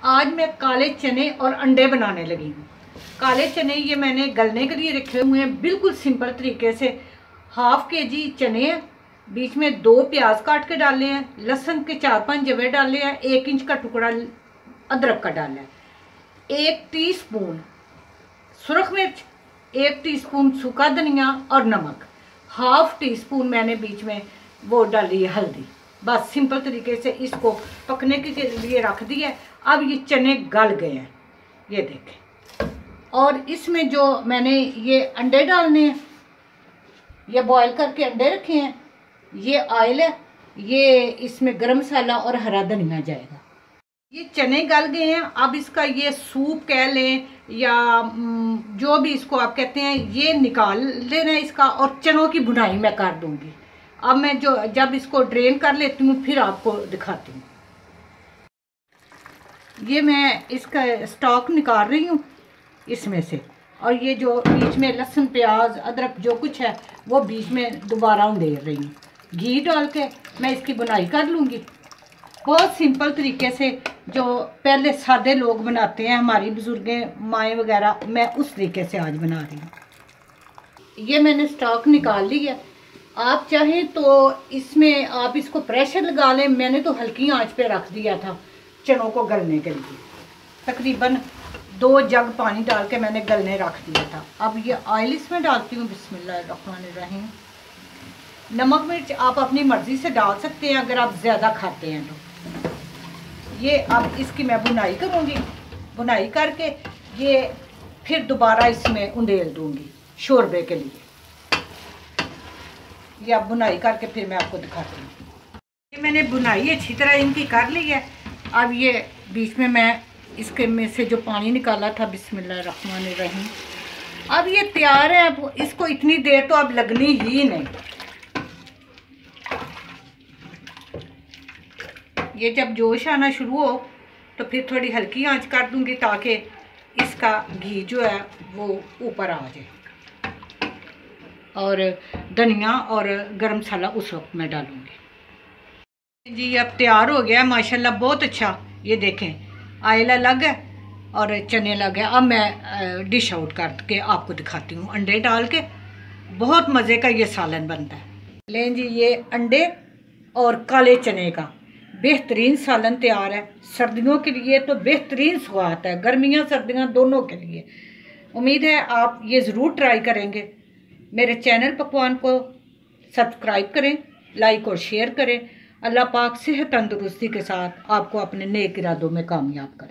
आज मैं काले चने और अंडे बनाने लगी हूँ। काले चने ये मैंने गलने के लिए रखे हुए हैं, बिल्कुल सिंपल तरीके से। 1/2 kg चने हैं, बीच में 2 प्याज काट के डाले हैं, लहसुन के 4-5 जवे डाले हैं, 1 इंच का टुकड़ा अदरक का डाला है, 1 टीस्पून सुरख मिर्च, 1 टीस्पून सूखा धनिया और नमक, 1/2 टीस्पून मैंने बीच में वो डाली है हल्दी। बस सिंपल तरीके से इसको पकने के लिए रख दिया। अब ये चने गल गए हैं, ये देखें। और इसमें जो मैंने ये अंडे डालने हैं, ये बॉईल करके अंडे रखे हैं, ये ऑयल है, ये इसमें गरम मसाला और हरा धनिया जाएगा। ये चने गल गए हैं। अब इसका ये सूप कह लें या जो भी इसको आप कहते हैं, ये निकाल लेना है इसका, और चनों की भुनाई मैं कर दूंगी। अब मैं जब इसको ड्रेन कर लेती हूँ फिर आपको दिखाती हूँ। ये मैं इसका स्टॉक निकाल रही हूँ इसमें से, और ये जो बीच में लहसुन प्याज अदरक जो कुछ है वो बीच में दोबारा उंडेल रही हूँ। घी डाल के मैं इसकी बुनाई कर लूँगी बहुत सिंपल तरीके से, जो पहले सादे लोग बनाते हैं, हमारी बुजुर्गें माएँ वगैरह, मैं उस तरीके से आज बना रही हूँ। ये मैंने स्टॉक निकाल लिया। आप चाहें तो इसमें आप इसको प्रेशर लगा लें, मैंने तो हल्की आंच पे रख दिया था चनों को गलने के लिए। तकरीबन 2 जग पानी डाल के मैंने गलने रख दिया था। अब ये ऑयल इसमें डालती हूँ। बिस्मिल्लाहिर्रहमानिर्रहीम। नमक मिर्च आप अपनी मर्ज़ी से डाल सकते हैं अगर आप ज़्यादा खाते हैं तो। ये अब इसकी मैं बुनाई करूँगी। बुनाई करके ये फिर दोबारा इसमें उंडेल दूँगी शोरबे के लिए। ये अब बुनाई करके फिर मैं आपको दिखाती हूँ। ये मैंने बुनाई अच्छी तरह इनकी कर ली है। अब ये बीच में मैं इसके में से जो पानी निकाला था, बिस्मिल्लाहिर्रहमानिर्रहीम, अब ये तैयार है। अब इसको इतनी देर तो अब लगनी ही नहीं। ये जब जोश आना शुरू हो तो फिर थोड़ी हल्की आंच कर दूंगी ताकि इसका घी जो है वो ऊपर आ जाए, और धनिया और गरम मसाला उस वक्त मैं डालूंगी। जी अब तैयार हो गया माशाल्लाह, बहुत अच्छा। ये देखें ऑयल अलग है और चने अलग है। अब मैं डिश आउट करके आपको दिखाती हूँ अंडे डाल के। बहुत मज़े का ये सालन बनता है। लें जी, ये अंडे और काले चने का बेहतरीन सालन तैयार है। सर्दियों के लिए तो बेहतरीन स्वाद है, गर्मियाँ सर्दियाँ दोनों के लिए। उम्मीद है आप ये ज़रूर ट्राई करेंगे। मेरे चैनल पकवान को सब्सक्राइब करें, लाइक और शेयर करें। अल्लाह पाक सेहत तंदुरुस्ती के साथ आपको अपने नेक इरादों में कामयाब करें।